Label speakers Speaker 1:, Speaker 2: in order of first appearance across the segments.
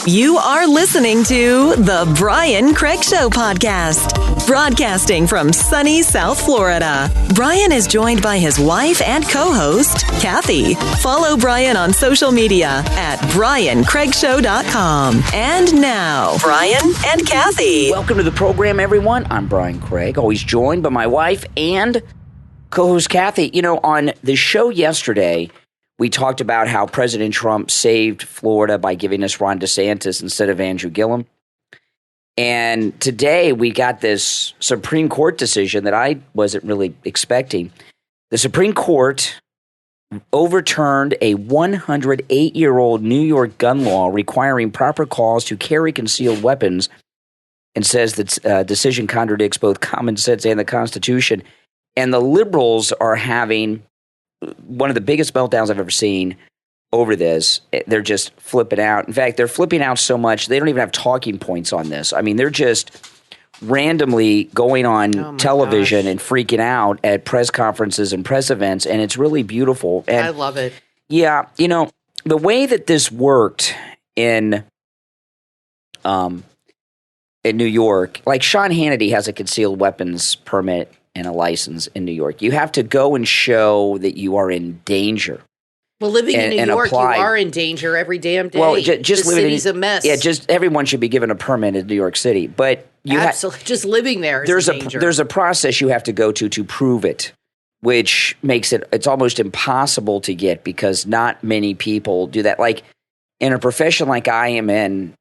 Speaker 1: You are listening to The Brian Craig Show podcast, broadcasting from sunny South Florida. Brian is joined by his wife and co-host, Kathy. Follow Brian on social media at BrianCraigShow.com. And now, Brian and Kathy.
Speaker 2: Welcome to the program, everyone. I'm Brian Craig, always joined by my wife and co-host Kathy. You know, on the show yesterday, we talked about how President Trump saved Florida by giving us Ron DeSantis instead of Andrew Gillum. And today we got this Supreme Court decision that I wasn't really expecting. The Supreme Court overturned a 108-year-old New York gun law requiring proper cause to carry concealed weapons and says that decision contradicts both common sense and the Constitution. And the liberals are having one of the biggest meltdowns I've ever seen over this. They're just flipping out. In fact, they're flipping out so much they don't even have talking points on this. I mean, they're just randomly going on television and freaking out at press conferences and press events, and it's really beautiful. And
Speaker 3: I love it.
Speaker 2: Yeah, you know, the way that this worked in New York, like Sean Hannity has a concealed weapons permit and a license in New York. You have to go and show that you are in danger.
Speaker 3: Well, living in New York, you are in danger every damn day.
Speaker 2: Well, just
Speaker 3: the city's a mess.
Speaker 2: Yeah, just everyone should be given a permit in New York City. But you
Speaker 3: absolutely, just living there is a danger.
Speaker 2: There's a process you have to go to prove it, which makes it's almost impossible to get because not many people do that. Like in a profession like I am in,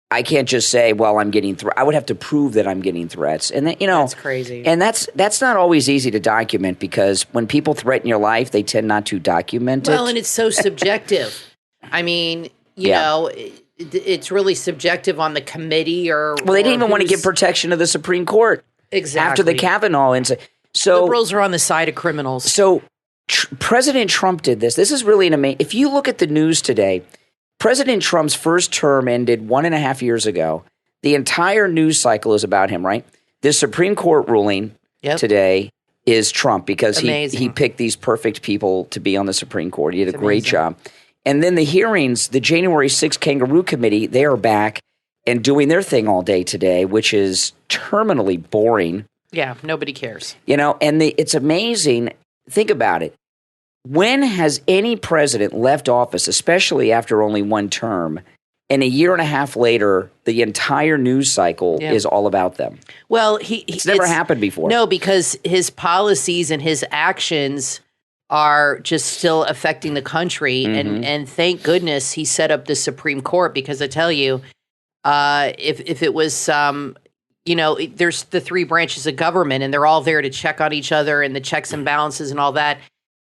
Speaker 2: I can't just say, well, I'm getting I would have to prove that I'm getting threats. And that, you know,
Speaker 3: that's crazy.
Speaker 2: And that's not always easy to document because when people threaten your life, they tend not to document it.
Speaker 3: Well, and it's so subjective. I mean, you know, it's really subjective on the committee or
Speaker 2: well, they didn't even want to give protection to the Supreme Court.
Speaker 3: Exactly.
Speaker 2: After the Kavanaugh incident. So
Speaker 3: liberals are on the side of criminals.
Speaker 2: So President Trump did this. This is really an amazing. If you look at the news today, President Trump's first term ended 1.5 years ago. The entire news cycle is about him, right? This Supreme Court ruling today is Trump because he picked these perfect people to be on the Supreme Court. He did a great job. And then the hearings, the January 6th Kangaroo Committee, they are back and doing their thing all day today, which is terminally boring.
Speaker 3: Yeah, nobody cares.
Speaker 2: You know, and it's amazing. Think about it. When has any president left office, especially after only one term, and 1.5 years later, the entire news cycle is all about them?
Speaker 3: Well,
Speaker 2: it's never happened before.
Speaker 3: No, because his policies and his actions are just still affecting the country. And thank goodness he set up the Supreme Court because I tell you, if it was, you know, there's the three branches of government and they're all there to check on each other and the checks and balances and all that.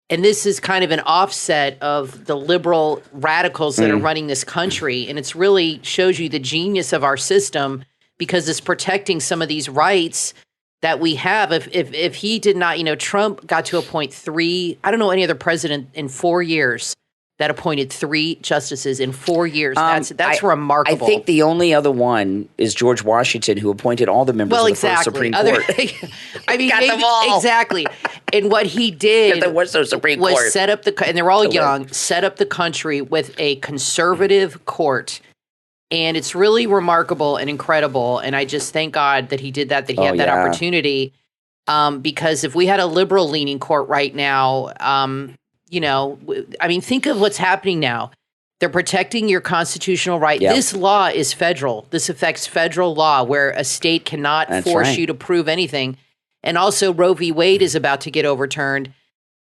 Speaker 3: And this is kind of an offset of the liberal radicals that are running this country. And it's really shows you the genius of our system because it's protecting some of these rights that we have. If he did not, you know, Trump got to appoint 3, I don't know any other president in 4 years that appointed 3 justices in 4 years. That's remarkable.
Speaker 2: I think the only other one is George Washington, who appointed all the members of the first Supreme Court.
Speaker 3: I mean,
Speaker 2: got them all.
Speaker 3: Exactly. And what he did
Speaker 2: was
Speaker 3: set up and they're all young, set up the country with a conservative court. And it's really remarkable and incredible. And I just thank God that he did that he had that opportunity. Because if we had a liberal-leaning court right now, you know, I mean, think of what's happening now. They're protecting your constitutional right. Yep. This law is federal. This affects federal law where a state cannot force you to prove anything. And also Roe v. Wade is about to get overturned.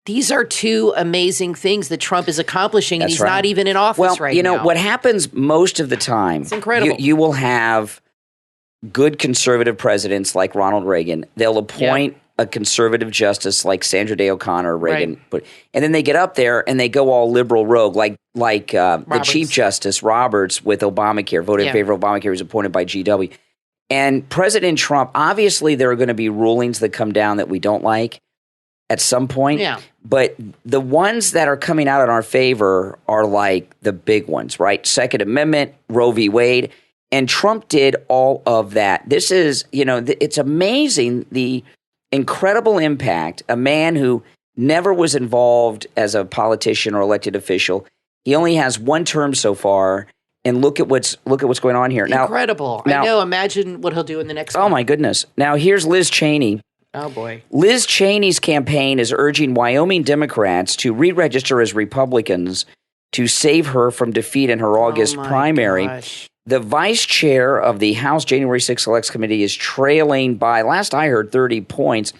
Speaker 3: These are 2 amazing things that Trump is accomplishing, and he's not even in office right now.
Speaker 2: You know, what happens most of the time,
Speaker 3: it's incredible.
Speaker 2: You will have good conservative presidents like Ronald Reagan. They'll appoint a conservative justice like Sandra Day O'Connor, Reagan, and then they get up there and they go all liberal rogue, like the Chief Justice Roberts with Obamacare, voted in favor of Obamacare, was appointed by GW. And President Trump, obviously there are going to be rulings that come down that we don't like at some point. Yeah. But the ones that are coming out in our favor are like the big ones, right? Second Amendment, Roe v. Wade. And Trump did all of that. This is, you know, it's amazing the incredible impact. A man who never was involved as a politician or elected official. He only has one term so far. And look at what's going on here.
Speaker 3: Incredible. I know. Imagine what he'll do in the next one.
Speaker 2: Oh, my goodness. Now, here's Liz Cheney.
Speaker 3: Oh, boy.
Speaker 2: Liz Cheney's campaign is urging Wyoming Democrats to re-register as Republicans to save her from defeat in her August primary.
Speaker 3: Gosh.
Speaker 2: The vice chair of the House January 6th Selects Committee is trailing by, last I heard, 30 points.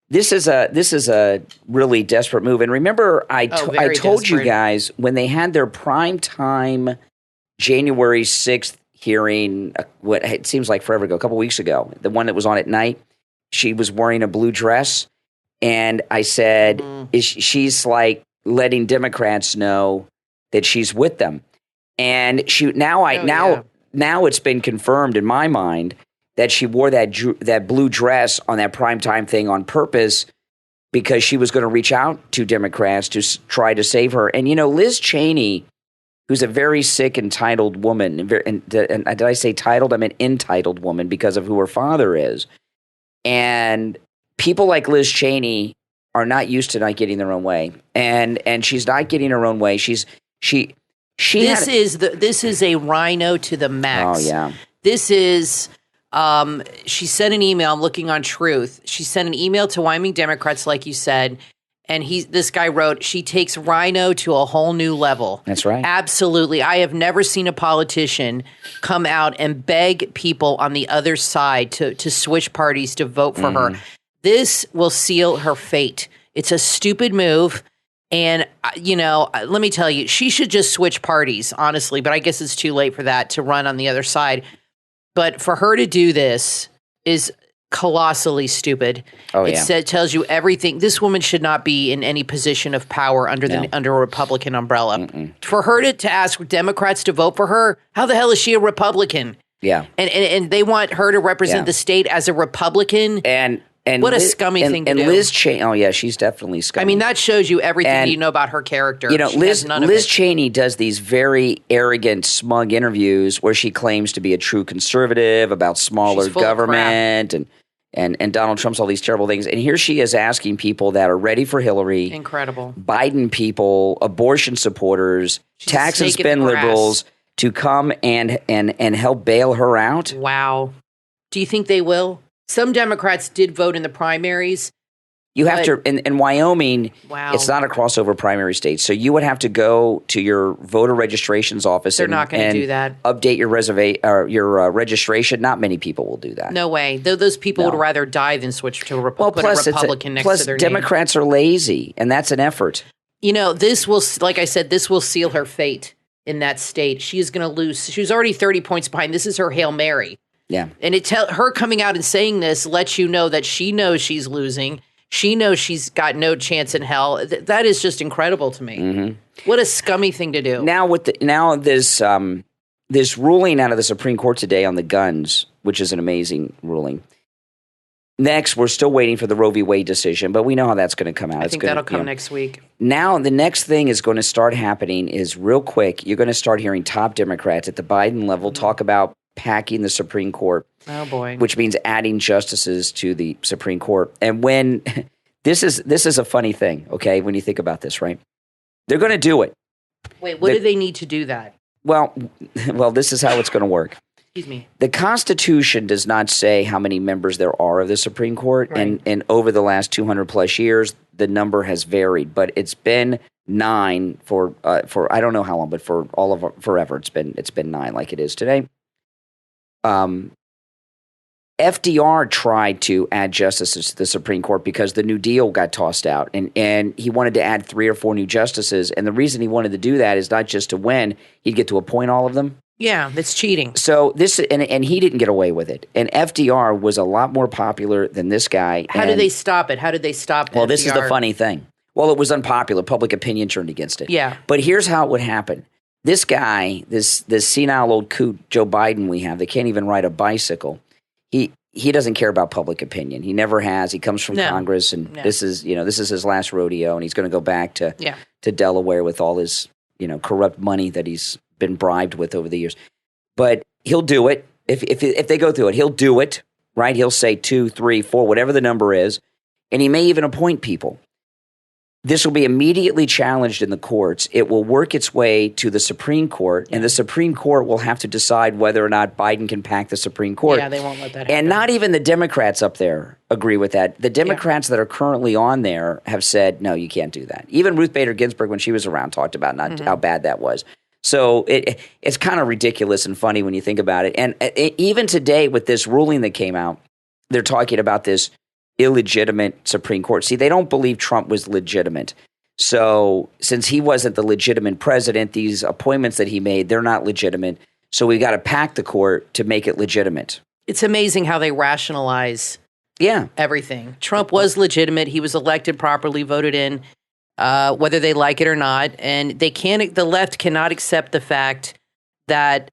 Speaker 2: This is a really desperate move. And remember, I told you guys when they had their prime time January 6th hearing, what it seems like forever ago, a couple weeks ago, the one that was on at night, she was wearing a blue dress. And I said, she's like letting Democrats know that she's with them. And now it's been confirmed in my mind that she wore that blue dress on that primetime thing on purpose because she was going to reach out to Democrats to try to save her. And, Liz Cheney, who's a very sick, entitled woman, and did I say titled? I meant entitled woman because of who her father is. And people like Liz Cheney are not used to not getting their own way. And she's not getting her own way. This is a rhino to the max.
Speaker 3: Oh, yeah. This is... she sent an email. I'm looking on Truth. She sent an email to Wyoming Democrats, like you said, and this guy wrote, she takes rhino to a whole new level.
Speaker 2: That's right.
Speaker 3: Absolutely. I have never seen a politician come out and beg people on the other side to switch parties to vote for her. This will seal her fate. It's a stupid move. And, let me tell you, she should just switch parties, honestly, but I guess it's too late for that to run on the other side. But for her to do this is colossally stupid. Oh, yeah. It tells you everything. This woman should not be in any position of power under a Republican umbrella. For her to ask Democrats to vote for her, how the hell is she a Republican?
Speaker 2: Yeah.
Speaker 3: And they want her to represent the state as a Republican. And what a scummy thing to do.
Speaker 2: And Liz Cheney, she's definitely scummy.
Speaker 3: I mean, that shows you everything you know about her character.
Speaker 2: Liz Cheney does these very arrogant, smug interviews where she claims to be a true conservative about smaller government and Donald Trump's all these terrible things. And here she is asking people that are ready for Hillary.
Speaker 3: Incredible.
Speaker 2: Biden people, abortion supporters, tax and spend liberals to come and help bail her out.
Speaker 3: Wow. Do you think they will? Some Democrats did vote in the primaries.
Speaker 2: You have to, in Wyoming, it's not a crossover primary state. So you would have to go to your voter registrations office.
Speaker 3: They're not going to do that.
Speaker 2: Update your registration. Not many people will do that.
Speaker 3: No way. Those people would rather die than switch to a Republican next to their name.
Speaker 2: Democrats are lazy, and that's an effort.
Speaker 3: This will, like I said, this will seal her fate in that state. She is going to lose. She was already 30 points behind. This is her Hail Mary.
Speaker 2: Yeah.
Speaker 3: And her coming out and saying this lets you know that she knows she's losing. She knows she's got no chance in hell. That is just incredible to me. Mm-hmm. What a scummy thing to do.
Speaker 2: Now this ruling out of the Supreme Court today on the guns, which is an amazing ruling. Next, we're still waiting for the Roe v. Wade decision, but we know how that's going to come out.
Speaker 3: I think that'll come next week.
Speaker 2: Now, the next thing is going to start happening is real quick. You're going to start hearing top Democrats at the Biden level talk about packing the Supreme Court.
Speaker 3: Oh boy.
Speaker 2: Which means adding justices to the Supreme Court. And when this is a funny thing, okay, when you think about this, right? They're going to do it.
Speaker 3: Wait, what do they need to do that?
Speaker 2: Well, this is how it's going to work.
Speaker 3: Excuse me.
Speaker 2: The Constitution does not say how many members there are of the Supreme Court,
Speaker 3: right.
Speaker 2: and over the last 200 plus years, the number has varied, but it's been 9 for I don't know how long, but for all of forever, it's been 9 like it is today. FDR tried to add justices to the Supreme Court because the New Deal got tossed out, and he wanted to add 3 or 4 new justices. And the reason he wanted to do that is not just to win; he'd get to appoint all of them.
Speaker 3: Yeah, that's cheating.
Speaker 2: So this, and he didn't get away with it. And FDR was a lot more popular than this guy.
Speaker 3: How did they stop it? How did they stop?
Speaker 2: Well,
Speaker 3: FDR?
Speaker 2: This is the funny thing. Well, it was unpopular. Public opinion turned against it.
Speaker 3: Yeah.
Speaker 2: But here's how it would happen. This guy, this senile old coot, Joe Biden, we have, that can't even ride a bicycle. He doesn't care about public opinion. He never has. He comes from Congress, and this is his last rodeo, and he's going to go back to Delaware with all his corrupt money that he's been bribed with over the years. But he'll do it if they go through it. He'll do it, right? He'll say 2, 3, 4, whatever the number is, and he may even appoint people. this will be immediately challenged in the courts. It will work its way to the Supreme Court, and the Supreme Court will have to decide whether or not Biden can pack the Supreme Court.
Speaker 3: Yeah, they won't let that happen.
Speaker 2: And not even the Democrats up there agree with that. The Democrats that are currently on there have said, no, you can't do that. Even Ruth Bader Ginsburg, when she was around, talked about how bad that was. So it's kind of ridiculous and funny when you think about it. And even today with this ruling that came out, they're talking about this illegitimate Supreme Court. See, they don't believe Trump was legitimate. So since he wasn't the legitimate president, these appointments that he made, they're not legitimate. So we got to pack the court to make it legitimate.
Speaker 3: It's amazing how they rationalize everything. Trump was legitimate. He was elected properly, voted in, whether they like it or not. And the left cannot accept the fact that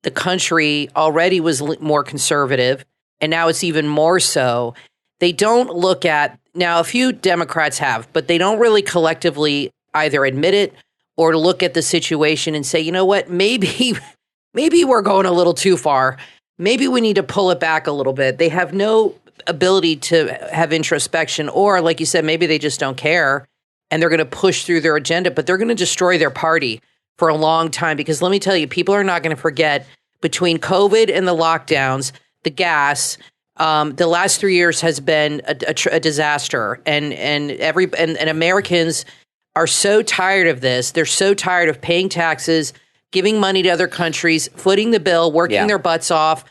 Speaker 3: the country already was more conservative, and now it's even more so. They don't look at, now a few Democrats have, but they don't really collectively either admit it or look at the situation and say, you know what, maybe we're going a little too far. Maybe we need to pull it back a little bit. They have no ability to have introspection, or like you said, maybe they just don't care and they're going to push through their agenda, but they're going to destroy their party for a long time. Because let me tell you, people are not going to forget between COVID and the lockdowns, the gas, the last 3 years has been a disaster, and Americans are so tired of this. They're so tired of paying taxes, giving money to other countries, footing the bill, working their butts off,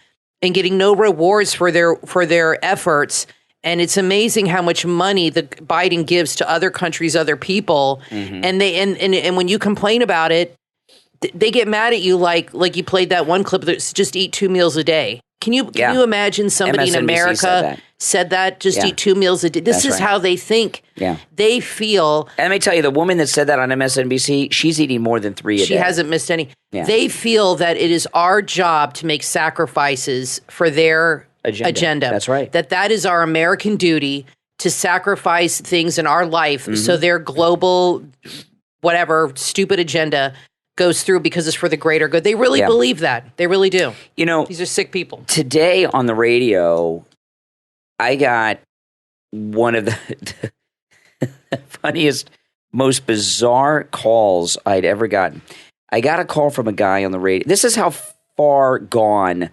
Speaker 3: and getting no rewards for their efforts. And it's amazing how much money the Biden gives to other countries, other people, and they and when you complain about it, they get mad at you like you played that one clip that's just eat 2 meals a day. Can you imagine somebody in America said that just eat 2 meals a day? This is how they think. Yeah. They feel. And
Speaker 2: let me tell you, the woman that said that on MSNBC, she's eating more than 3 a day.
Speaker 3: She hasn't missed any. Yeah. They feel that it is our job to make sacrifices for their agenda.
Speaker 2: That's right.
Speaker 3: That is our American duty to sacrifice things in our life so their global, whatever, stupid agenda goes through because it's for the greater good. They really believe that. They really do.
Speaker 2: You know,
Speaker 3: these are sick people.
Speaker 2: Today on the radio, I got one of the funniest, most bizarre calls I'd ever gotten. I got a call from a guy on the radio. This is how far gone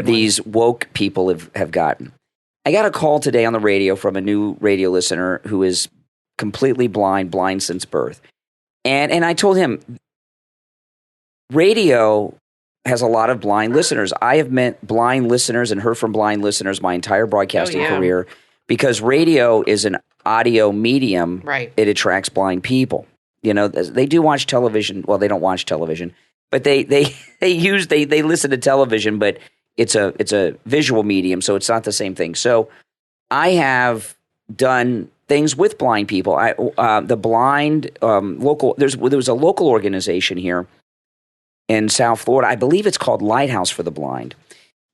Speaker 2: these woke people have gotten. I got a call today on the radio from a new radio listener who is completely blind since birth. And I told him, radio has a lot of blind listeners. I have met blind listeners and heard from blind listeners my entire broadcasting career because radio is an audio medium.
Speaker 3: Right.
Speaker 2: It attracts blind people. You know, they do watch television. Well, they don't watch television, but they listen to television, but it's a visual medium, so it's not the same thing. So I have done things with blind people. The blind local there was a local organization here in South Florida. I believe it's called Lighthouse for the Blind.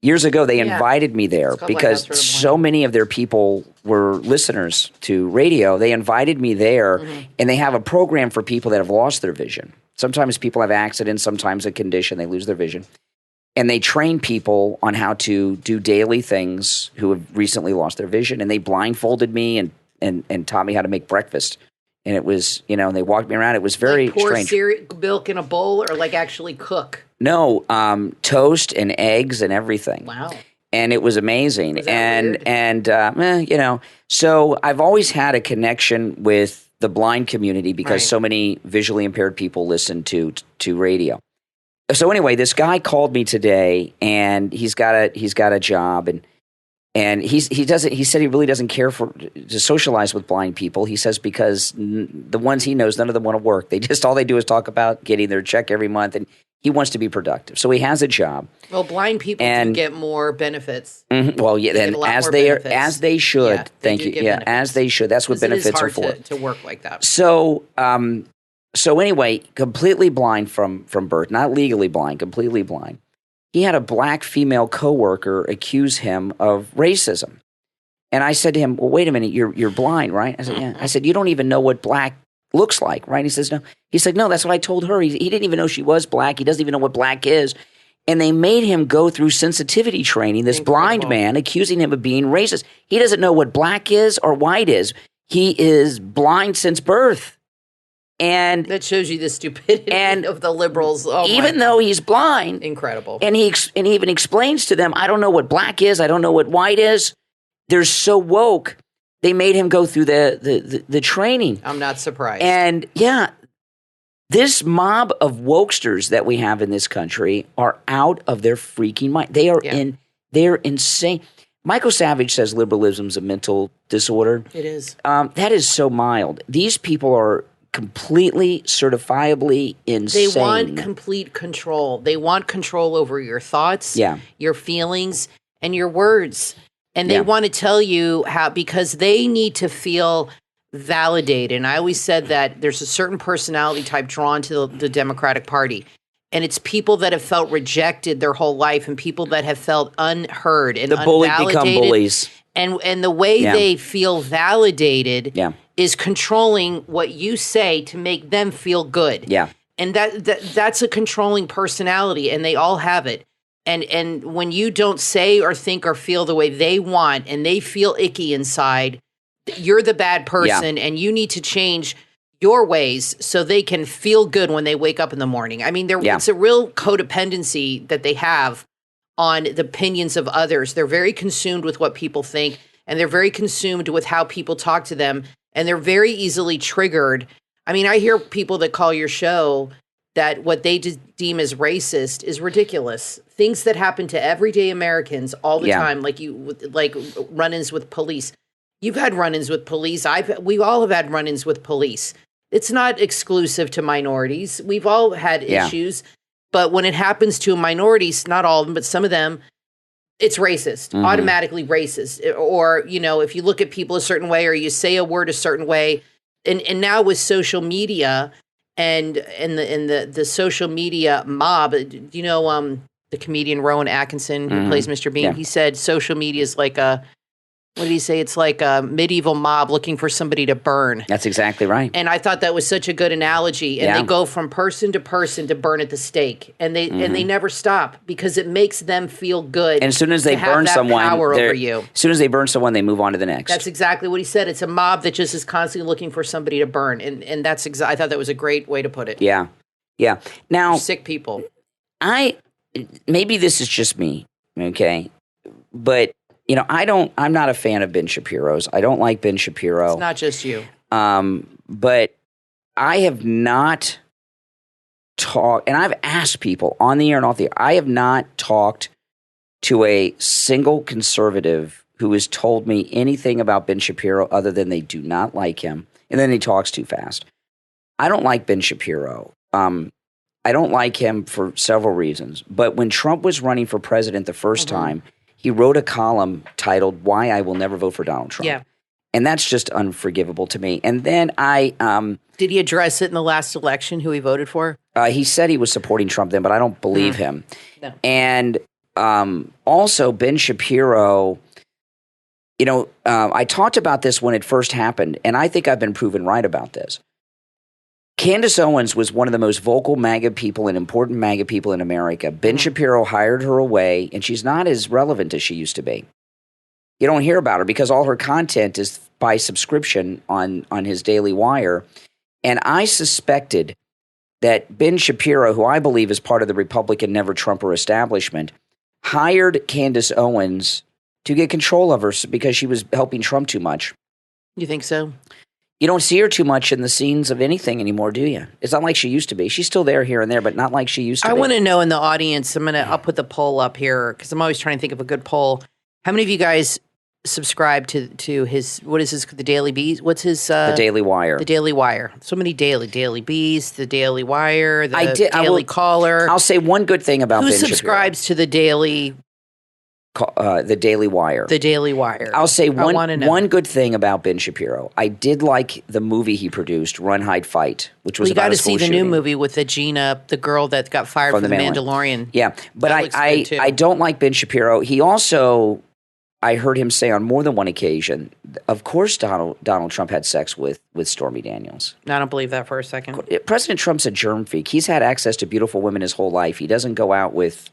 Speaker 2: Years ago, they invited me there because so many of their people were listeners to radio. They invited me there, and they have a program for people that have lost their vision. Sometimes people have accidents, sometimes a condition, they lose their vision. And they train people on how to do daily things who have recently lost their vision. And they blindfolded me and taught me how to make breakfast. And it was, and they walked me around. It was very strange.
Speaker 3: Pour milk in a bowl or actually cook?
Speaker 2: No, toast and eggs and everything.
Speaker 3: Wow.
Speaker 2: And it was amazing.
Speaker 3: Was that
Speaker 2: weird? So I've always had a connection with the blind community because so many visually impaired people listen to radio. So anyway, this guy called me today, and he's got a job, and he said he really doesn't care to socialize with blind people. He says because the ones he knows, none of them want to work. All they do is talk about getting their check every month, and he wants to be productive. So he has a job.
Speaker 3: Well, blind people do get more benefits.
Speaker 2: Well, yeah, then as they should. Yeah, thank you. Yeah, benefits. As they should. That's what benefits are for.
Speaker 3: To work like that.
Speaker 2: So, anyway, completely blind from birth, not legally blind, completely blind. He had a black female coworker accuse him of racism. And I said to him, well, wait a minute, you're blind, right? I said, yeah. I said, you don't even know what black looks like, right? He says, no. He said, no, that's what I told her. He didn't even know she was black. He doesn't even know what black is. And they made him go through sensitivity training, this blind man accusing him of being racist. He doesn't know what black is or white is. he is blind since birth. And
Speaker 3: that shows you the stupidity of the liberals. Oh,
Speaker 2: even though he's blind,
Speaker 3: incredible.
Speaker 2: And he even explains to them, I don't know what black is. I don't know what white is. They're so woke. They made him go through the training.
Speaker 3: I'm not surprised.
Speaker 2: And yeah, this mob of wokesters that we have in this country are out of their freaking mind. They are they're insane. Michael Savage says liberalism's a mental disorder.
Speaker 3: It is.
Speaker 2: That is so mild. These people are completely, certifiably insane.
Speaker 3: They want complete control. They want control over your thoughts, your feelings, and your words. And they want to tell you how, because they need to feel validated. And I always said that there's a certain personality type drawn to the Democratic Party. And it's people that have felt rejected their whole life and people that have felt unheard and
Speaker 2: the bullied become bullies.
Speaker 3: And the way they feel validated is controlling what you say to make them feel good.
Speaker 2: Yeah.
Speaker 3: And that's a controlling personality, and they all have it. And when you don't say or think or feel the way they want and they feel icky inside, you're the bad person and you need to change your ways so they can feel good when they wake up in the morning. I mean, it's a real codependency that they have on the opinions of others. They're very consumed with what people think, and they're very consumed with how people talk to them, and they're very easily triggered. I mean, I hear people that call your show that what they deem as racist is ridiculous. Things that happen to everyday Americans all the time, like run-ins with police. You've had run-ins with police. We all have had run-ins with police. It's not exclusive to minorities. We've all had issues. But when it happens to minorities, not all of them, but some of them, it's racist, automatically racist. Or, if you look at people a certain way or you say a word a certain way, and now with social media and the social media mob, the comedian Rowan Atkinson, who plays Mr. Bean, he said social media is like what did he say? It's like a medieval mob looking for somebody to burn.
Speaker 2: That's exactly right.
Speaker 3: And I thought that was such a good analogy. And they go from person to burn at the stake. And they never stop because it makes them feel good.
Speaker 2: And as soon as they burn someone, as soon as they burn someone, they move on to the next.
Speaker 3: That's exactly what he said. It's a mob that just is constantly looking for somebody to burn. And that's I thought that was a great way to put it.
Speaker 2: Yeah. Yeah. Now,
Speaker 3: sick people.
Speaker 2: Maybe this is just me, okay? But I'm not a fan of Ben Shapiro's. I don't like Ben Shapiro.
Speaker 3: It's not just you.
Speaker 2: But I have not talked, and I've asked people on the air and off the air, I have not talked to a single conservative who has told me anything about Ben Shapiro other than they do not like him, and then he talks too fast. I don't like Ben Shapiro. I don't like him for several reasons. But when Trump was running for president the first time, he wrote a column titled "Why I Will Never Vote for Donald Trump." Yeah. And that's just unforgivable to me. And then
Speaker 3: did he address it in the last election, who he voted for?
Speaker 2: He said he was supporting Trump then, but I don't believe him. No. And also Ben Shapiro, I talked about this when it first happened, and I think I've been proven right about this. Candace Owens was one of the most vocal MAGA people and important MAGA people in America. Ben Shapiro hired her away, and she's not as relevant as she used to be. You don't hear about her because all her content is by subscription on his Daily Wire. And I suspected that Ben Shapiro, who I believe is part of the Republican never-Trumper establishment, hired Candace Owens to get control of her because she was helping Trump too much.
Speaker 3: You think so?
Speaker 2: You don't see her too much in the scenes of anything anymore, do you? It's not like she used to be. She's still there here and there, but not like she used to be.
Speaker 3: I want to know in the audience, I'll put the poll up here because I'm always trying to think of a good poll. How many of you guys subscribe to his, what is his, the Daily Bees? What's his?
Speaker 2: The Daily Wire.
Speaker 3: The Daily Wire. So many Daily Bees, the Daily Wire, the Daily Caller.
Speaker 2: I'll say one good thing about Ben Shapiro.
Speaker 3: Who subscribes to the Daily
Speaker 2: Wire?
Speaker 3: The Daily Wire.
Speaker 2: I'll say one good thing about Ben Shapiro. I did like the movie he produced, Run, Hide, Fight, which was about a school shooting.
Speaker 3: You got to see the new movie with the girl that got fired from the Mandalorian.
Speaker 2: Yeah, but I don't like Ben Shapiro. He also, I heard him say on more than one occasion, of course Donald Trump had sex with Stormy Daniels.
Speaker 3: I don't believe that for a second.
Speaker 2: President Trump's a germ freak. He's had access to beautiful women his whole life. He doesn't go out with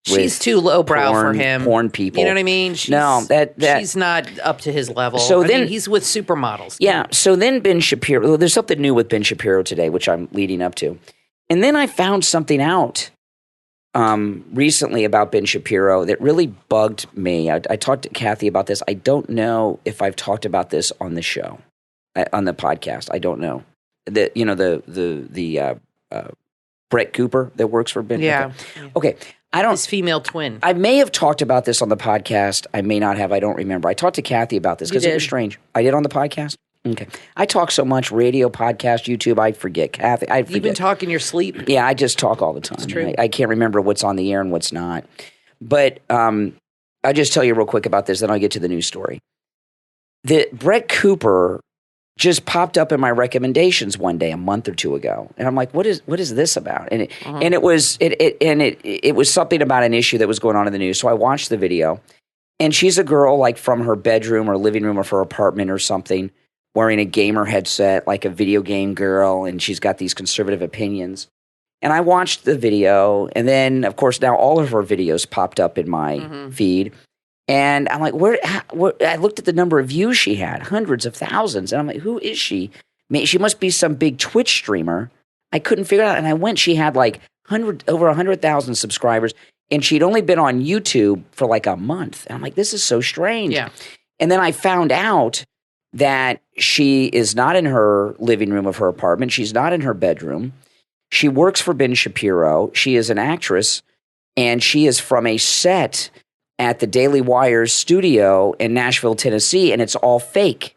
Speaker 3: She's too lowbrow for him.
Speaker 2: Porn people.
Speaker 3: You know what I mean? She's not up to his level.
Speaker 2: So then
Speaker 3: he's with supermodels.
Speaker 2: Yeah. So then Ben Shapiro. Well, there's something new with Ben Shapiro today, which I'm leading up to, and then I found something out recently about Ben Shapiro that really bugged me. I talked to Kathy about this. I don't know if I've talked about this on the show, on the podcast. I don't know. The Brett Cooper that works for Ben.
Speaker 3: Yeah.
Speaker 2: Okay. I don't.
Speaker 3: His female twin.
Speaker 2: I may have talked about this on the podcast. I may not have. I don't remember. I talked to Kathy about this because it was strange. I did on the podcast? Okay. I talk so much, radio, podcast, YouTube, I forget. Kathy, I forget.
Speaker 3: You've been talking in your sleep?
Speaker 2: Yeah, I just talk all the time.
Speaker 3: It's true.
Speaker 2: I can't remember what's on the air and what's not. But I'll just tell you real quick about this, then I'll get to the news story. The Brett Cooper just popped up in my recommendations one day a month or two ago, and I'm like, "What is this about?" And it was something about an issue that was going on in the news. So I watched the video, and she's a girl like from her bedroom or living room of her apartment or something, wearing a gamer headset, like a video game girl, and she's got these conservative opinions. And I watched the video, and then of course now all of her videos popped up in my feed. And I'm like, I looked at the number of views she had, hundreds of thousands. And I'm like, who is she? She must be some big Twitch streamer. I couldn't figure it out. And I went, she had like over 100,000 subscribers. And she'd only been on YouTube for like a month. And I'm like, this is so strange.
Speaker 3: Yeah.
Speaker 2: And then I found out that she is not in her living room of her apartment. She's not in her bedroom. She works for Ben Shapiro. She is an actress. And she is from a set at the Daily Wire's studio in Nashville, Tennessee, and it's all fake.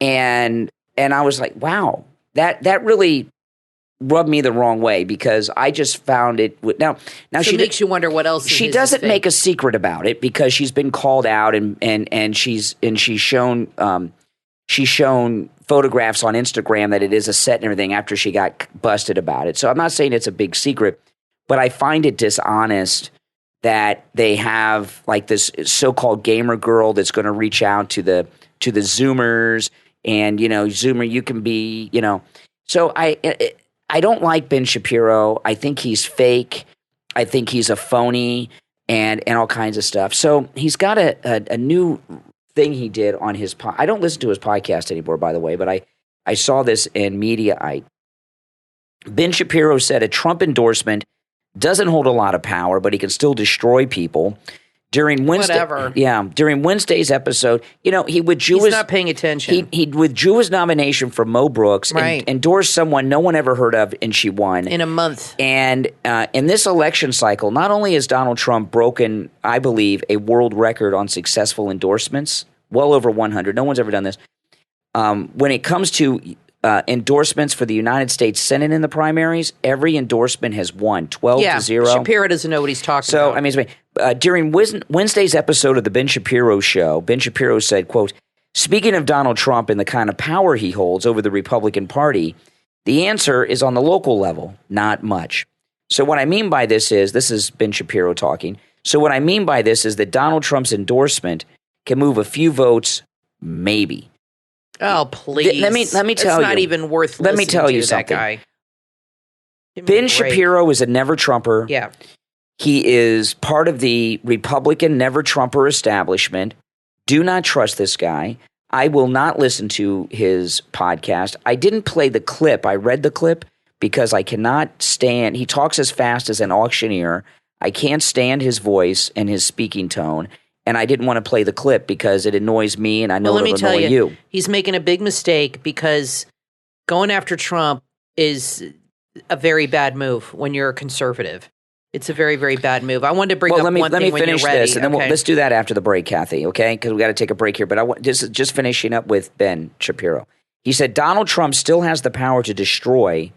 Speaker 2: And I was like, wow, that really rubbed me the wrong way because I just found it. Now
Speaker 3: so
Speaker 2: she
Speaker 3: makes you wonder what else.
Speaker 2: She doesn't make a secret about it because she's been called out and she's shown photographs on Instagram that it is a set and everything after she got busted about it. So I'm not saying it's a big secret, but I find it dishonest that they have like this so-called gamer girl that's going to reach out to the Zoomers and, Zoomer, you can be, So I don't like Ben Shapiro. I think he's fake. I think he's a phony and all kinds of stuff. So he's got a new thing he did on his I don't listen to his podcast anymore, by the way, but I saw this in Mediaite. Ben Shapiro said a Trump endorsement doesn't hold a lot of power, but he can still destroy people. During Wednesday's episode, he withdrew
Speaker 3: He's not paying attention.
Speaker 2: He withdrew his nomination for Mo Brooks and endorsed someone no one ever heard of, and she won.
Speaker 3: In a month.
Speaker 2: And in this election cycle, not only has Donald Trump broken, I believe, a world record on successful endorsements, well over 100. No one's ever done this. When it comes to endorsements for the United States Senate in the primaries, every endorsement has won 12-0.
Speaker 3: Shapiro doesn't know what he's talking about.
Speaker 2: So, I mean, during Wednesday's episode of the Ben Shapiro show, Ben Shapiro said, quote, speaking of Donald Trump and the kind of power he holds over the Republican Party, the answer is on the local level, not much. So what I mean by this is Ben Shapiro talking. So what I mean by this is that Donald Trump's endorsement can move a few votes, maybe.
Speaker 3: Oh, please.
Speaker 2: Let me tell you.
Speaker 3: It's not even worth listening to.
Speaker 2: Let me tell you something.
Speaker 3: That guy.
Speaker 2: Ben Shapiro is a never-Trumper.
Speaker 3: Yeah.
Speaker 2: He is part of the Republican never-Trumper establishment. Do not trust this guy. I will not listen to his podcast. I didn't play the clip. I read the clip because I cannot stand – he talks as fast as an auctioneer. I can't stand his voice and his speaking tone. And I didn't want to play the clip because it annoys me and I know it'll annoy you.
Speaker 3: He's making a big mistake because going after Trump is a very bad move when you're a conservative. It's a very, very bad move. I wanted to bring up one thing when you're ready. Let me finish this,
Speaker 2: and then let's do that after the break, Kathy, okay? Because we got to take a break here. But I want just finishing up with Ben Shapiro. He said, Donald Trump still has the power to destroy,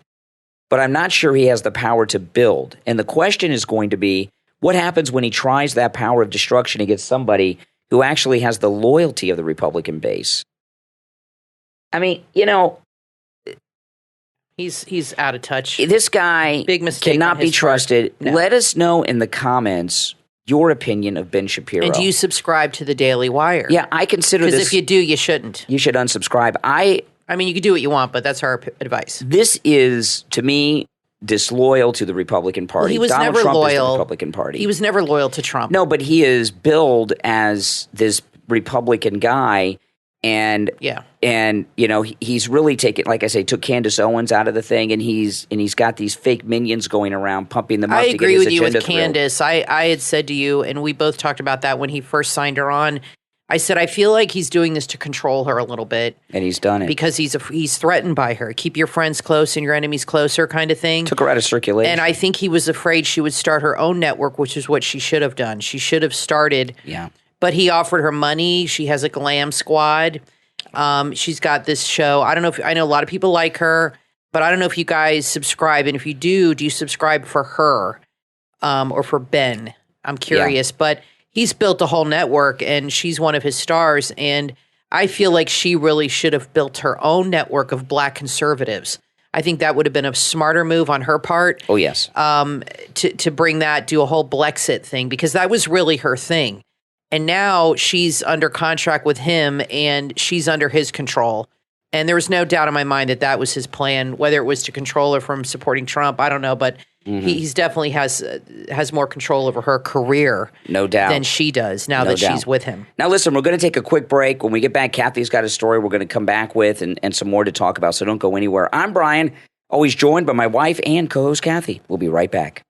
Speaker 2: but I'm not sure he has the power to build. And the question is going to be, what happens when he tries that power of destruction against somebody who actually has the loyalty of the Republican base? I mean,
Speaker 3: he's out of touch.
Speaker 2: This guy
Speaker 3: big mistake
Speaker 2: cannot be trusted.
Speaker 3: No.
Speaker 2: Let us know in the comments your opinion of Ben Shapiro.
Speaker 3: And do you subscribe to the Daily Wire?
Speaker 2: Yeah, I consider this.
Speaker 3: Because if you do, you shouldn't.
Speaker 2: You should unsubscribe.
Speaker 3: I mean, you can do what you want, but that's our advice.
Speaker 2: This is, to me, disloyal to the Republican Party.
Speaker 3: Well, he was
Speaker 2: Donald
Speaker 3: never
Speaker 2: Trump
Speaker 3: loyal.
Speaker 2: is the Republican Party.
Speaker 3: He was never loyal to Trump.
Speaker 2: No, but he is billed as this Republican guy. And he's really taken, like I say, took Candace Owens out of the thing, and he's got these fake minions going around pumping them up.
Speaker 3: I
Speaker 2: to
Speaker 3: agree
Speaker 2: get his
Speaker 3: with you with
Speaker 2: agenda through.
Speaker 3: Candace. I had said to you, and we both talked about that when he first signed her on. I said I feel like he's doing this to control her a little bit,
Speaker 2: and he's done it
Speaker 3: because he's threatened by her. Keep your friends close and your enemies closer, kind of thing.
Speaker 2: Took her out of circulation,
Speaker 3: and I think he was afraid she would start her own network, which is what she should have done. She should have started.
Speaker 2: Yeah.
Speaker 3: But he offered her money. She has a glam squad. She's got this show. I know a lot of people like her, but I don't know if you guys subscribe. And if you do you subscribe for her or for Ben? I'm curious. Yeah. But he's built a whole network, and she's one of his stars. And I feel like she really should have built her own network of black conservatives. I think that would have been a smarter move on her part.
Speaker 2: Oh, yes.
Speaker 3: To bring that, do a whole Blexit thing, because that was really her thing. And now she's under contract with him, and she's under his control. And there was no doubt in my mind that that was his plan, whether it was to control her from supporting Trump. I don't know, but he's definitely has more control over her career,
Speaker 2: no doubt,
Speaker 3: than she does now that she's with him.
Speaker 2: Now, listen, we're going to take a quick break. When we get back, Kathy's got a story we're going to come back with and some more to talk about, so don't go anywhere. I'm Brian, always joined by my wife and co-host Kathy. We'll be right back.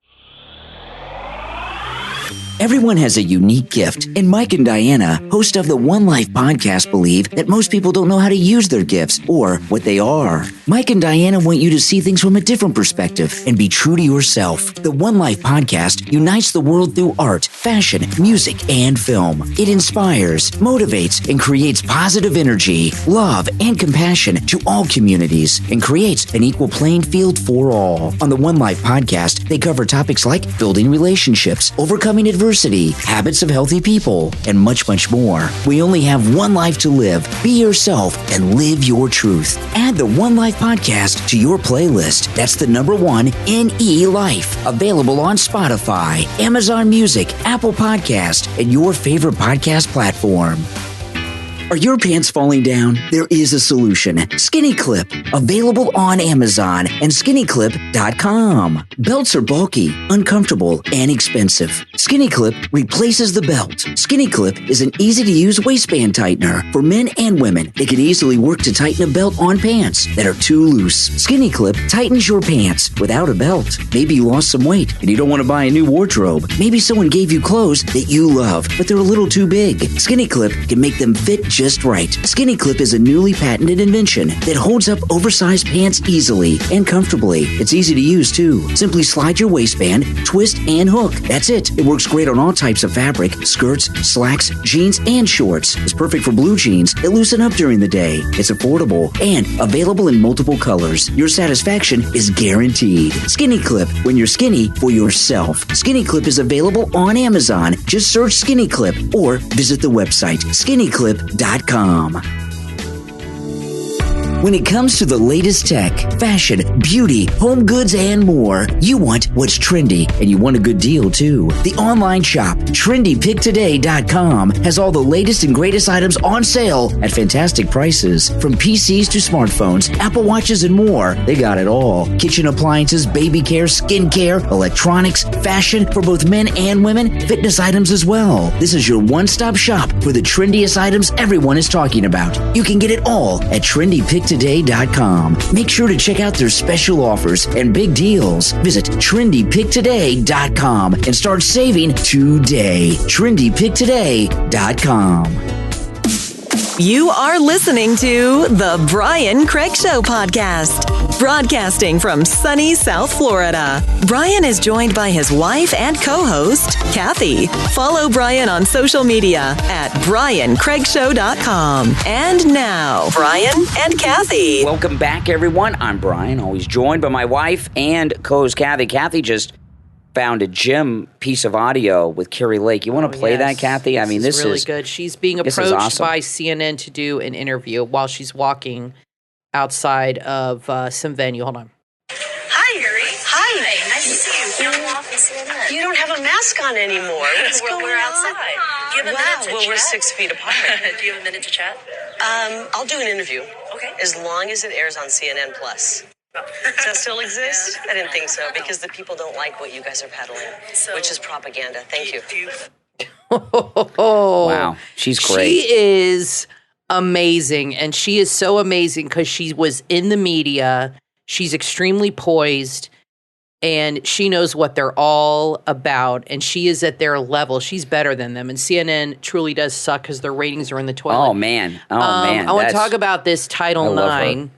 Speaker 4: Everyone has a unique gift, and Mike and Diana, host of the One Life podcast, believe that most people don't know how to use their gifts or what they are. Mike and Diana want you to see things from a different perspective and be true to yourself. The One Life podcast unites the world through art, fashion, music, and film. It inspires, motivates, and creates positive energy, love, and compassion to all communities, and creates an equal playing field for all. On the One Life podcast, they cover topics like building relationships, overcoming adversity, habits of healthy people, and much, much more. We only have one life to live. Be yourself and live your truth. Add the One Life podcast to your playlist. That's the number 1 NE Life. Available on Spotify, Amazon Music, Apple Podcast, and your favorite podcast platform. Are your pants falling down? There is a solution. Skinny Clip. Available on Amazon and skinnyclip.com. Belts are bulky, uncomfortable, and expensive. Skinny Clip replaces the belt. Skinny Clip is an easy-to-use waistband tightener for men and women. It can easily work to tighten a belt on pants that are too loose. Skinny Clip tightens your pants without a belt. Maybe you lost some weight and you don't want to buy a new wardrobe. Maybe someone gave you clothes that you love, but they're a little too big. Skinny Clip can make them fit just right. Skinny Clip is a newly patented invention that holds up oversized pants easily and comfortably. It's easy to use too. Simply slide your waistband, twist, and hook. That's it. It works great on all types of fabric, skirts, slacks, jeans, and shorts. It's perfect for blue jeans that loosen up during the day. It's affordable and available in multiple colors. Your satisfaction is guaranteed. Skinny Clip, when you're skinny for yourself. Skinny Clip is available on Amazon. Just search Skinny Clip or visit the website skinnyclip.com. When it comes to the latest tech, fashion, beauty, home goods, and more, you want what's trendy, and you want a good deal, too. The online shop, trendypicktoday.com, has all the latest and greatest items on sale at fantastic prices. From PCs to smartphones, Apple Watches, and more, they got it all. Kitchen appliances, baby care, skincare, electronics, fashion for both men and women, fitness items as well. This is your one-stop shop for the trendiest items everyone is talking about. You can get it all at trendypicktoday.com. Make sure to check out their special offers and big deals. Visit trendypicktoday.com and start saving today. trendypicktoday.com.
Speaker 1: You are listening to The Brian Craig Show podcast, broadcasting from sunny South Florida. Brian is joined by his wife and co-host, Kathy. Follow Brian on social media at BrianCraigShow.com. And now, Brian and Kathy.
Speaker 2: Welcome back, everyone. I'm Brian, always joined by my wife and co-host Kathy. Kathy just found a gem piece of audio with Kari Lake. You want to play that, Kathy? I mean, this is
Speaker 3: really good. She's being approached
Speaker 2: awesome.
Speaker 3: by CNN to do an interview while she's walking outside of some venue. Hold on.
Speaker 5: Hi, Kari. Hi. Nice to see you. You don't have a mask on anymore. What's going
Speaker 6: we're outside.
Speaker 5: on?
Speaker 6: Do you have a minute to chat?
Speaker 5: We're 6 feet apart.
Speaker 6: Do you have a minute to chat?
Speaker 5: I'll do an interview.
Speaker 6: Okay.
Speaker 5: As long as it airs on CNN Plus. Does that still exist? I didn't think so, because the people don't like what you guys are peddling, which is propaganda. Thank you.
Speaker 2: Wow, she's great.
Speaker 3: She is amazing, and she is so amazing because she was in the media. She's extremely poised, and she knows what they're all about, and she is at their level. She's better than them, and CNN truly does suck because their ratings are in the toilet.
Speaker 2: Oh, man. I
Speaker 3: want to talk about this Title IX.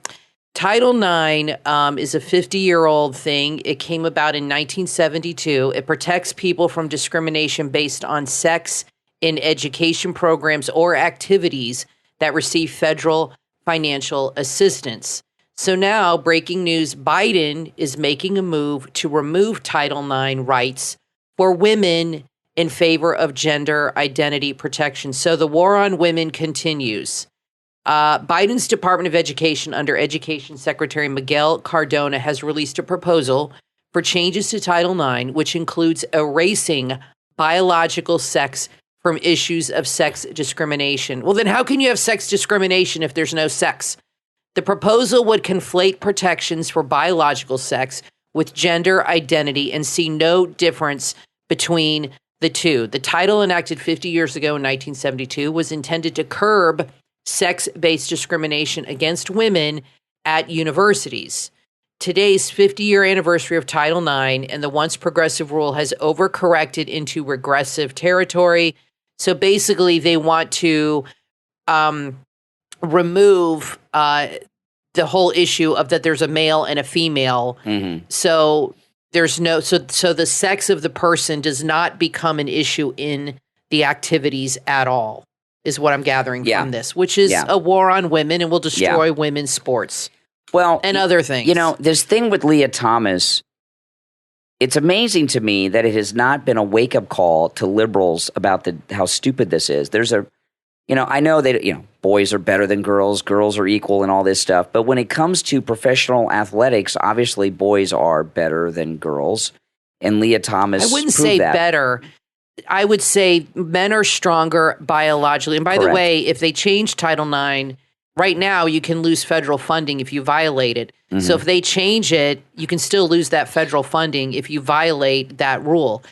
Speaker 3: Title IX is a 50-year-old thing. It came about in 1972. It protects people from discrimination based on sex in education programs or activities that receive federal financial assistance. So now, breaking news, Biden is making a move to remove Title IX rights for women in favor of gender identity protection. So the war on women continues. Biden's Department of Education under Education Secretary Miguel Cardona has released a proposal for changes to Title IX, which includes erasing biological sex from issues of sex discrimination. Well, then how can you have sex discrimination if there's no sex? The proposal would conflate protections for biological sex with gender identity and see no difference between the two. The title, enacted 50 years ago in 1972, was intended to curb sex-based discrimination against women at universities. Today's 50-year anniversary of Title IX and the once progressive rule has overcorrected into regressive territory. So basically, they want to remove the whole issue of that there's a male and a female. Mm-hmm. So there's so the sex of the person does not become an issue in the activities at all, is what I'm gathering from this, which is a war on women and will destroy women's sports.
Speaker 2: Well,
Speaker 3: and other things.
Speaker 2: You know, this thing with Leah Thomas, it's amazing to me that it has not been a wake-up call to liberals about how stupid this is. I know that, boys are better than girls are equal and all this stuff. But when it comes to professional athletics, obviously boys are better than girls. And Leah Thomas,
Speaker 3: I wouldn't say
Speaker 2: that.
Speaker 3: Better. I would say men are stronger biologically. And by the way, if they change Title IX, right now you can lose federal funding if you violate it. Mm-hmm. So if they change it, you can still lose that federal funding if you violate that rule.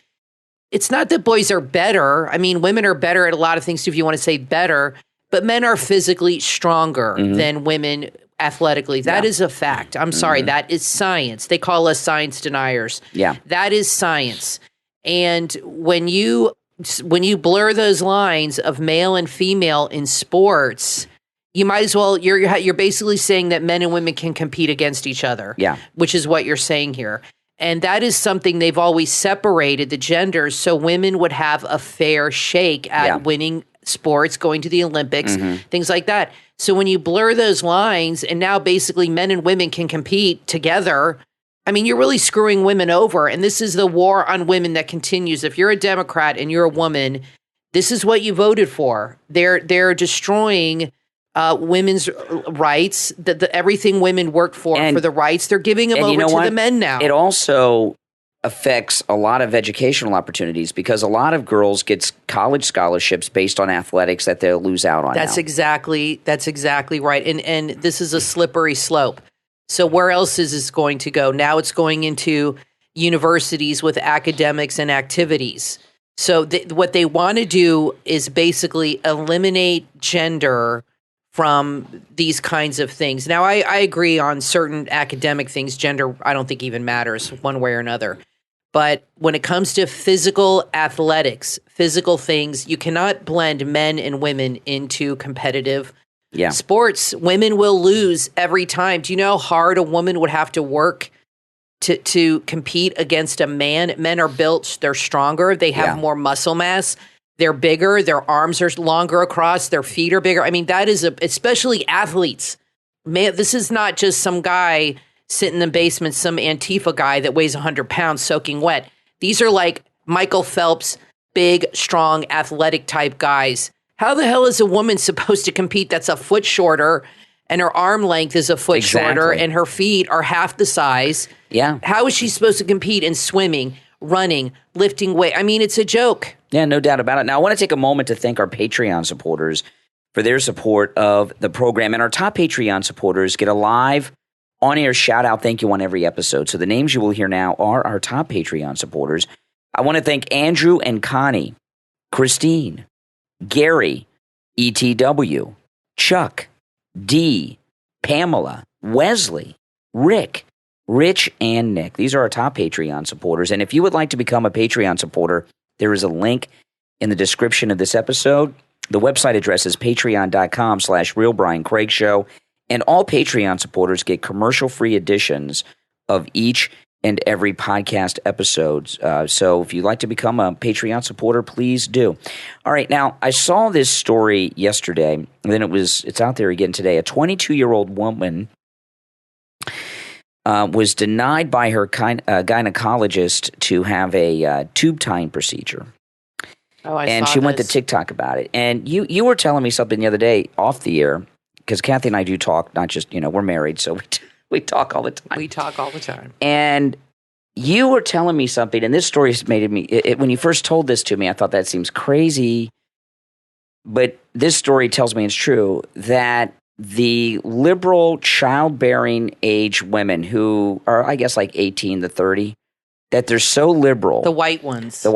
Speaker 3: It's not that boys are better. I mean, women are better at a lot of things too, if you want to say better, but men are physically stronger than women athletically. That is a fact. I'm sorry. That is science. They call us science deniers. Yeah. That is science. And when you blur those lines of male and female in sports, you might as well, you're basically saying that men and women can compete against each other. Yeah. Which is what you're saying here. And that is something they've always separated the genders so women would have a fair shake at winning sports, going to the Olympics, things like that. So when you blur those lines and now basically men and women can compete together, I mean, you're really screwing women over. And this is the war on women that continues. If you're a Democrat and you're a woman, this is what you voted for. They're destroying women's rights, everything women worked for the rights. They're giving them over to the men now.
Speaker 2: It also affects a lot of educational opportunities because a lot of girls get college scholarships based on athletics that they'll lose out on.
Speaker 3: That's exactly right. And this is a slippery slope. So where else is this going to go? Now it's going into universities with academics and activities. So what they want to do is basically eliminate gender from these kinds of things. Now, I agree on certain academic things. Gender, I don't think even matters one way or another. But when it comes to physical athletics, physical things, you cannot blend men and women into competitive sports. Women will lose every time. Do you know how hard a woman would have to work to compete against a man? Men are built, they're stronger, they have more muscle mass. They're bigger. Their arms are longer across. Their feet are bigger. I mean, that is especially athletes. Man, this is not just some guy sitting in the basement, some Antifa guy that weighs 100 pounds soaking wet. These are like Michael Phelps, big, strong, athletic type guys. How the hell is a woman supposed to compete that's a foot shorter and her arm length is a foot shorter and her feet are half the size? Yeah. How is she supposed to compete in swimming, running, lifting weight? I mean, it's a joke.
Speaker 2: Yeah, no doubt about it. Now, I want to take a moment to thank our Patreon supporters for their support of the program. And our top Patreon supporters get a live on-air shout-out thank you on every episode. So the names you will hear now are our top Patreon supporters. I want to thank Andrew and Connie, Christine, Gary, ETW, Chuck, D, Pamela, Wesley, Rick, Rich, and Nick. These are our top Patreon supporters. And if you would like to become a Patreon supporter, there is a link in the description of this episode. The website address is patreon.com/RealBrianCraigShow. And all Patreon supporters get commercial-free editions of each and every podcast episodes. So if you'd like to become a Patreon supporter, please do. All right, now I saw this story yesterday, and then it's out there again today. A 22-year-old woman was denied by her gynecologist to have a tube tying procedure.
Speaker 3: Oh,
Speaker 2: and she went to TikTok about it. And you were telling me something the other day off the air, because Kathy and I do talk, not just, we're married, so we talk all the time.
Speaker 3: We talk all the time.
Speaker 2: And you were telling me something, and this story made me, when you first told this to me, I thought that seems crazy. But this story tells me it's true, that the liberal childbearing age women who are, I guess, like 18 to 30, that they're so liberal.
Speaker 3: The white ones.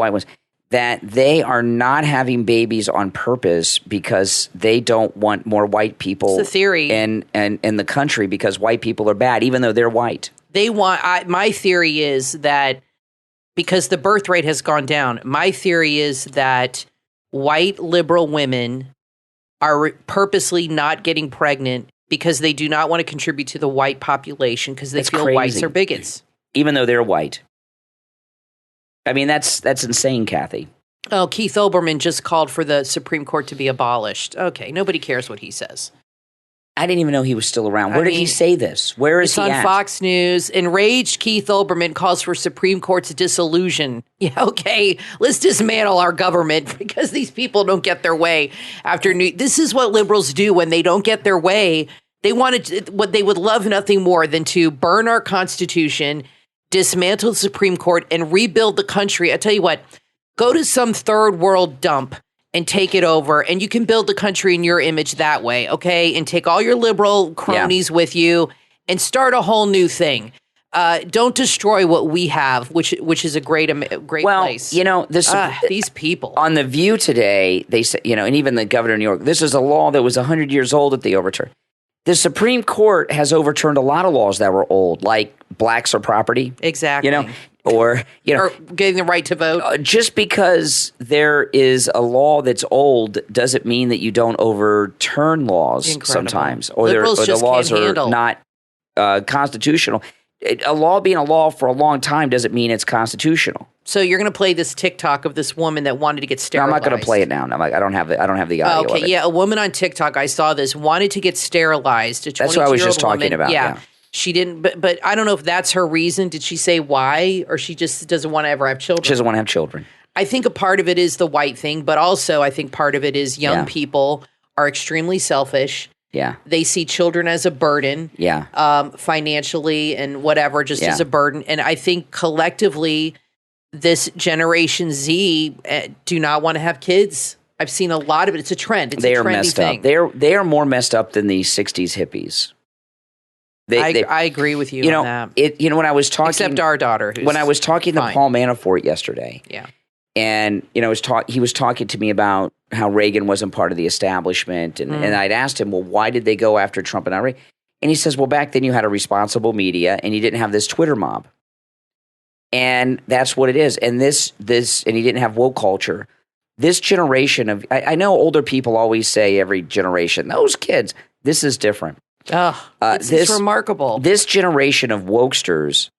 Speaker 2: That they are not having babies on purpose because they don't want more white people
Speaker 3: it's a theory.
Speaker 2: in the country, because white people are bad, even though they're white.
Speaker 3: They want. My theory is that because the birth rate has gone down, my theory is that white liberal women are purposely not getting pregnant because they do not want to contribute to the white population because they feel
Speaker 2: crazy.
Speaker 3: Whites are bigots.
Speaker 2: Even though they're white. I mean, that's insane, Kathy.
Speaker 3: Oh, Keith Olbermann just called for the Supreme Court to be abolished. Okay, nobody cares what he says.
Speaker 2: I didn't even know he was still around. Where did he say this? Where is he at?
Speaker 3: It's on Fox News. Enraged Keith Olbermann calls for Supreme Court's dissolution. Yeah, okay, let's dismantle our government because these people don't get their way. This is what liberals do when they don't get their way. They what they would love nothing more than to burn our Constitution, dismantle the Supreme Court, and rebuild the country. I tell you what, go to some third world dump and take it over, and you can build the country in your image that way, okay? And take all your liberal cronies with you and start a whole new thing. Don't destroy what we have, which is a great place.
Speaker 2: These
Speaker 3: people.
Speaker 2: On The View today, they said, and even the governor of New York, this is a law that was 100 years old that they overturned. The Supreme Court has overturned a lot of laws that were old, like blacks are property.
Speaker 3: Exactly.
Speaker 2: Or
Speaker 3: getting the right to vote.
Speaker 2: Just because there is a law that's old doesn't mean that you don't overturn laws sometimes, or the laws are not constitutional. A law being a law for a long time doesn't mean it's constitutional.
Speaker 3: So you're going to play this TikTok of this woman that wanted to get sterilized.
Speaker 2: No, I'm not going to play it now. I don't have the audio.
Speaker 3: Okay,
Speaker 2: of it.
Speaker 3: yeah, a woman on TikTok, I saw this, wanted to get sterilized.
Speaker 2: That's what I was just talking about. Yeah.
Speaker 3: She didn't, but I don't know if that's her reason. Did she say why, or she just doesn't want to ever have children?
Speaker 2: She doesn't want to have children.
Speaker 3: I think a part of it is the white thing, but also I think part of it is young people are extremely selfish.
Speaker 2: Yeah.
Speaker 3: They see children as a burden.
Speaker 2: Yeah.
Speaker 3: Financially and whatever, just as a burden. And I think collectively, this Generation Z do not want to have kids. I've seen a lot of it. It's a trend. It's a trendy thing.
Speaker 2: They are more messed up than the 60s hippies.
Speaker 3: I agree with you on that.
Speaker 2: When I was talking,
Speaker 3: except our daughter,
Speaker 2: when I was talking to Paul Manafort yesterday, and he was talking to me about how Reagan wasn't part of the establishment, and I'd asked him, well, why did they go after Trump and not Reagan? And he says, well, back then you had a responsible media, and you didn't have this Twitter mob, and that's what it is. And this, and he didn't have woke culture. This generation of, I know older people always say every generation, those kids. This is different.
Speaker 3: It's remarkable.
Speaker 2: This generation of wokesters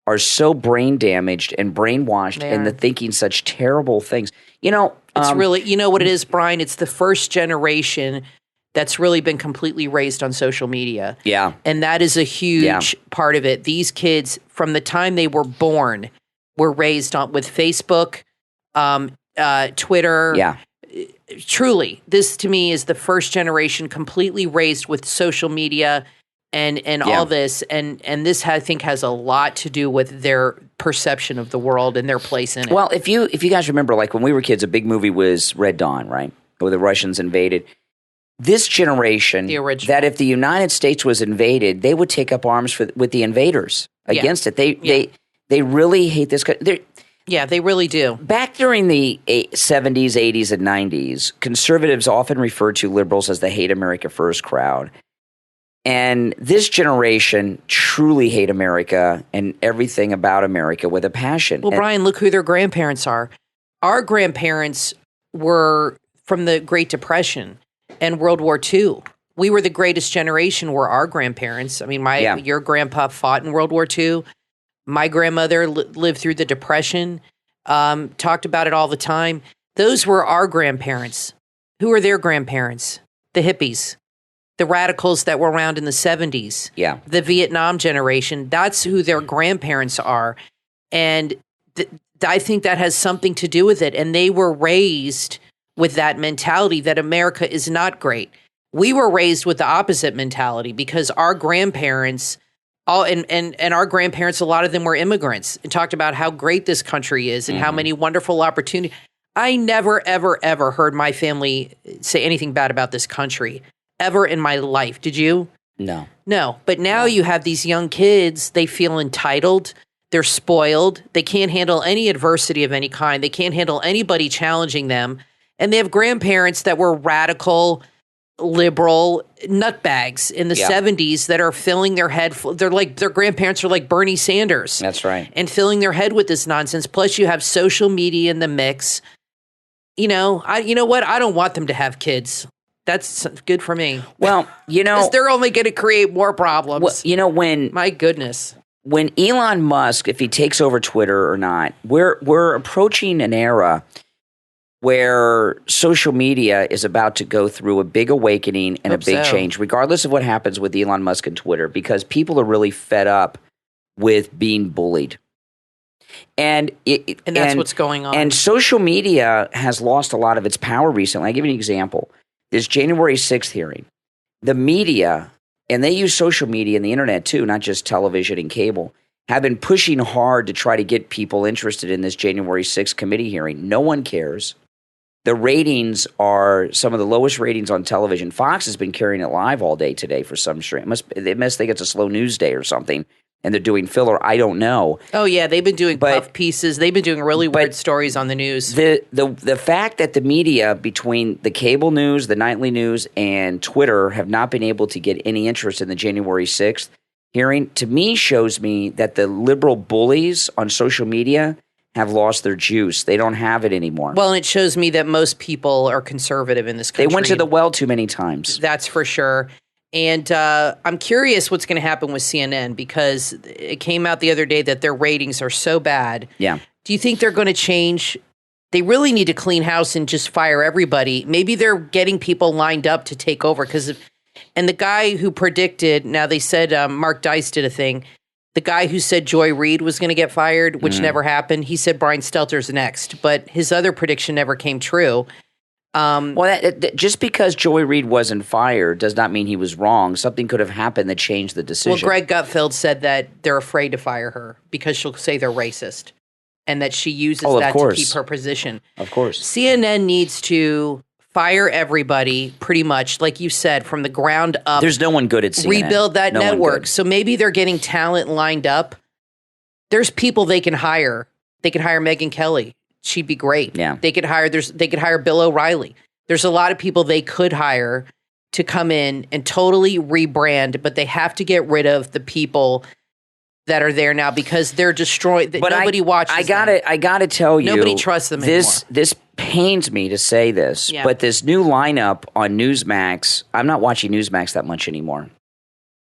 Speaker 2: are so brain damaged and brainwashed into thinking such terrible things.
Speaker 3: It's really, what it is, Brian? It's the first generation that's really been completely raised on social media.
Speaker 2: Yeah.
Speaker 3: And that is a huge part of it. These kids, from the time they were born, were raised with Facebook, Twitter.
Speaker 2: Yeah.
Speaker 3: Truly, this to me is the first generation completely raised with social media and all this, and this I think has a lot to do with their perception of the world and their place in it.
Speaker 2: Well, if you guys remember, like when we were kids, a big movie was Red Dawn, right? Where the Russians invaded. this generation,
Speaker 3: The original.
Speaker 2: that if the United States was invaded, they would take up arms with the invaders against it. They really hate this country.
Speaker 3: Yeah, they really do.
Speaker 2: Back during the 70s, 80s, and 90s, conservatives often referred to liberals as the hate America first crowd. And this generation truly hate America and everything about America with a passion.
Speaker 3: Well, Brian, look who their grandparents are. Our grandparents were from the Great Depression and World War II. We were the greatest generation, were our grandparents. I mean, your grandpa fought in World War II. My grandmother lived through the Depression, talked about it all the time. Those were our grandparents. Who are their grandparents? The hippies, the radicals that were around in the 70s, the Vietnam generation. That's who their grandparents are. And I think that has something to do with it. And they were raised with that mentality that America is not great. We were raised with the opposite mentality because our grandparents... and our grandparents, a lot of them were immigrants and talked about how great this country is and how many wonderful opportunities. I never, ever, ever heard my family say anything bad about this country ever in my life. Did you?
Speaker 2: No.
Speaker 3: But now you have these young kids, they feel entitled. They're spoiled. They can't handle any adversity of any kind. They can't handle anybody challenging them. And they have grandparents that were radical, liberal nutbags in the 70s that are filling their head. They're like, their grandparents are like Bernie Sanders.
Speaker 2: That's right.
Speaker 3: And filling their head with this nonsense. Plus you have social media in the mix. You know what? I don't want them to have kids. That's good for me.
Speaker 2: Well,
Speaker 3: 'cause they're only going to create more problems.
Speaker 2: Well,
Speaker 3: my goodness.
Speaker 2: When Elon Musk, if he takes over Twitter or not, we're approaching an era where social media is about to go through a big awakening and a big change, regardless of what happens with Elon Musk and Twitter, because people are really fed up with being bullied. And
Speaker 3: that's what's going on.
Speaker 2: And social media has lost a lot of its power recently. I'll give you an example. This January 6th hearing, the media, and they use social media and the internet too, not just television and cable, have been pushing hard to try to get people interested in this January 6th committee hearing. No one cares. The ratings are some of the lowest ratings on television. Fox has been carrying it live all day today for some stream. They must think it's a slow news day or something, and they're doing filler. I don't know.
Speaker 3: Oh yeah, they've been doing puff pieces. They've been doing really weird stories on the news.
Speaker 2: The fact that the media, between the cable news, the nightly news, and Twitter, have not been able to get any interest in the January 6th hearing, to me shows me that the liberal bullies on social media have lost their juice. They don't have it anymore.
Speaker 3: Well, and it shows me that most people are conservative in this country.
Speaker 2: They went to the well too many times.
Speaker 3: That's for sure. And I'm curious what's going to happen with CNN because it came out the other day that their ratings are so bad.
Speaker 2: Yeah.
Speaker 3: Do you think they're going to change? They really need to clean house and just fire everybody. Maybe they're getting people lined up to take over and the guy who predicted, now they said Mark Dice did a thing, the guy who said Joy Reid was going to get fired, which never happened, he said Brian Stelter's next, but his other prediction never came true.
Speaker 2: Just because Joy Reid wasn't fired does not mean he was wrong. Something could have happened that changed the decision.
Speaker 3: Well, Greg Gutfeld said that they're afraid to fire her because she'll say they're racist and that she uses that to keep her position.
Speaker 2: Of course.
Speaker 3: CNN needs to fire everybody pretty much, like you said, from the ground up.
Speaker 2: There's no one good at CNN.
Speaker 3: Rebuild that network. So maybe they're getting talent lined up. There's people they can hire. They can hire Megyn Kelly. She'd be great.
Speaker 2: Yeah.
Speaker 3: They could hire Bill O'Reilly. There's a lot of people they could hire to come in and totally rebrand, but they have to get rid of the people that are there now because they're destroyed. But nobody watches.
Speaker 2: I gotta tell you,
Speaker 3: nobody trusts them anymore.
Speaker 2: This pains me to say this, but this new lineup on Newsmax, I'm not watching Newsmax that much anymore.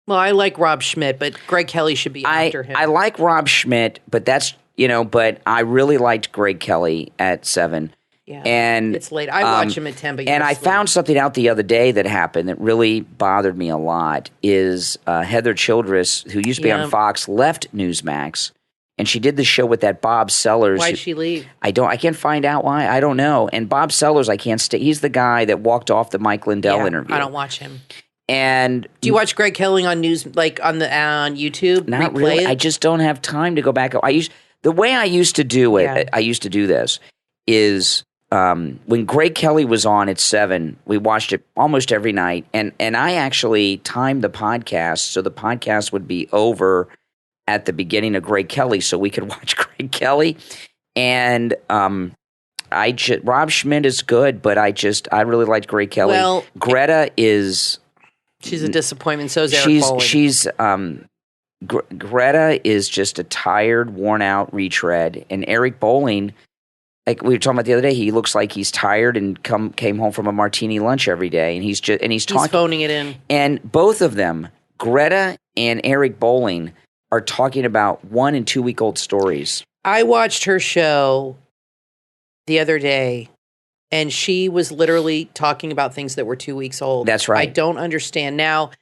Speaker 3: Well, I like Rob Schmidt, but Greg Kelly should be after him.
Speaker 2: I like Rob Schmidt, but that's but I really liked Greg Kelly at 7.
Speaker 3: Yeah,
Speaker 2: and
Speaker 3: it's late. I watch him at 10, but
Speaker 2: I found something out the other day that happened that really bothered me a lot. Is Heather Childress, who used to be on Fox, left Newsmax, and she did the show with that Bob Sellers.
Speaker 3: Why'd she leave?
Speaker 2: I can't find out why. I don't know. And Bob Sellers, I can't stay. He's the guy that walked off the Mike Lindell interview.
Speaker 3: I don't watch him.
Speaker 2: And
Speaker 3: do you watch Greg Kelly on on YouTube?
Speaker 2: Not really. I just don't have time to go back. The way I used to do it, I used to do this, is when Greg Kelly was on at 7, we watched it almost every night. And I actually timed the podcast so the podcast would be over at the beginning of Greg Kelly so we could watch Greg Kelly. And Rob Schmidt is good, but I really liked Greg Kelly.
Speaker 3: Well,
Speaker 2: Greta is...
Speaker 3: She's a disappointment. So is Eric Bolling.
Speaker 2: Greta is just a tired, worn-out retread. And Eric Bolling... Like we were talking about the other day, he looks like he's tired and came home from a martini lunch every day, and he's talking.
Speaker 3: He's phoning it in.
Speaker 2: And both of them, Greta and Eric Bolling, are talking about 1 and 2 week old stories.
Speaker 3: I watched her show the other day, and she was literally talking about things that were 2 weeks old.
Speaker 2: That's right.
Speaker 3: I don't understand now.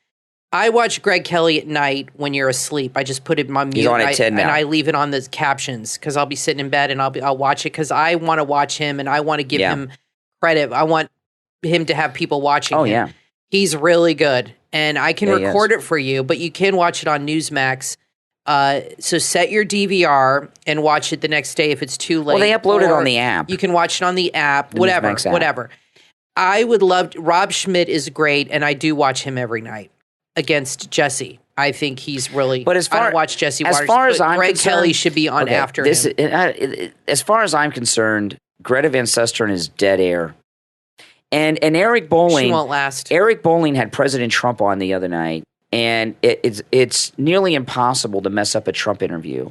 Speaker 3: I watch Greg Kelly at night when you're asleep. I just put it on mute.
Speaker 2: He's on at 10 now.
Speaker 3: And I leave it on the captions because I'll be sitting in bed and I'll watch it because I want to watch him and I want to give him credit. I want him to have people watching him.
Speaker 2: Oh, yeah.
Speaker 3: He's really good. And I can record it for you, but you can watch it on Newsmax. So set your DVR and watch it the next day if it's too late.
Speaker 2: Well, they upload it on the app.
Speaker 3: You can watch it on the app, whatever. I would love Rob Schmidt is great, and I do watch him every night. Against Jesse, I think he's really. But I don't watch Jesse Waters.
Speaker 2: As far as I'm
Speaker 3: Greg
Speaker 2: concerned,
Speaker 3: Kelly should be on after him.
Speaker 2: As far as I'm concerned, Greta Van Susteren is dead air, and Eric Bolling.
Speaker 3: She won't last.
Speaker 2: Eric Bolling had President Trump on the other night, and it's nearly impossible to mess up a Trump interview.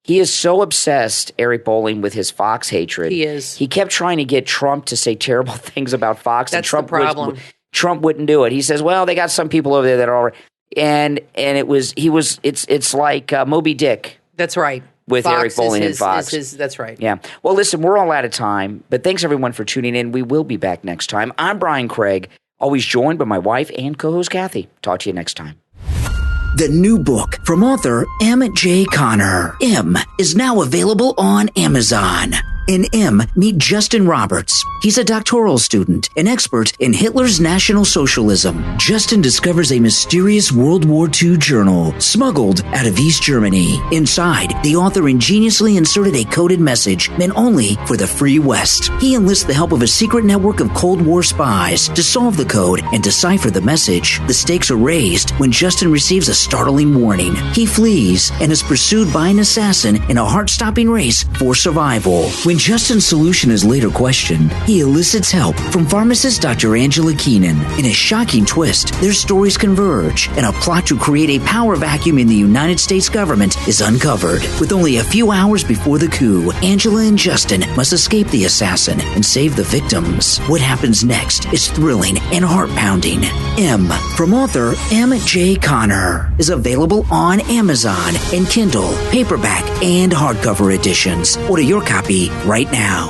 Speaker 2: He is so obsessed, Eric Bolling, with his Fox hatred.
Speaker 3: He is.
Speaker 2: He kept trying to get Trump to say terrible things about Fox.
Speaker 3: That's
Speaker 2: and Trump
Speaker 3: the problem.
Speaker 2: Trump wouldn't do it. He says, "Well, they got some people over there that are," and it's like Moby Dick.
Speaker 3: That's right.
Speaker 2: With
Speaker 3: Fox
Speaker 2: Eric Bolling and Fox.
Speaker 3: That's right.
Speaker 2: Yeah. Well, listen, we're all out of time, but thanks everyone for tuning in. We will be back next time. I'm Brian Craig, always joined by my wife and co-host Kathy. Talk to you next time.
Speaker 4: The new book from author M. J. Connor, M, is now available on Amazon. In M, meet Justin Roberts. He's a doctoral student, an expert in Hitler's National Socialism. Justin discovers a mysterious World War II journal smuggled out of East Germany. Inside, the author ingeniously inserted a coded message meant only for the Free West. He enlists the help of a secret network of Cold War spies to solve the code and decipher the message. The stakes are raised when Justin receives a startling warning. He flees and is pursued by an assassin in a heart-stopping race for survival. When Justin's solution is later questioned, he elicits help from pharmacist Dr. Angela Keenan. In a shocking twist, their stories converge, and a plot to create a power vacuum in the United States government is uncovered. With only a few hours before the coup, Angela and Justin must escape the assassin and save the victims. What happens next is thrilling and heart-pounding. M, from author M. J. Connor, is available on Amazon in Kindle, paperback, and hardcover editions. Order your copy right now.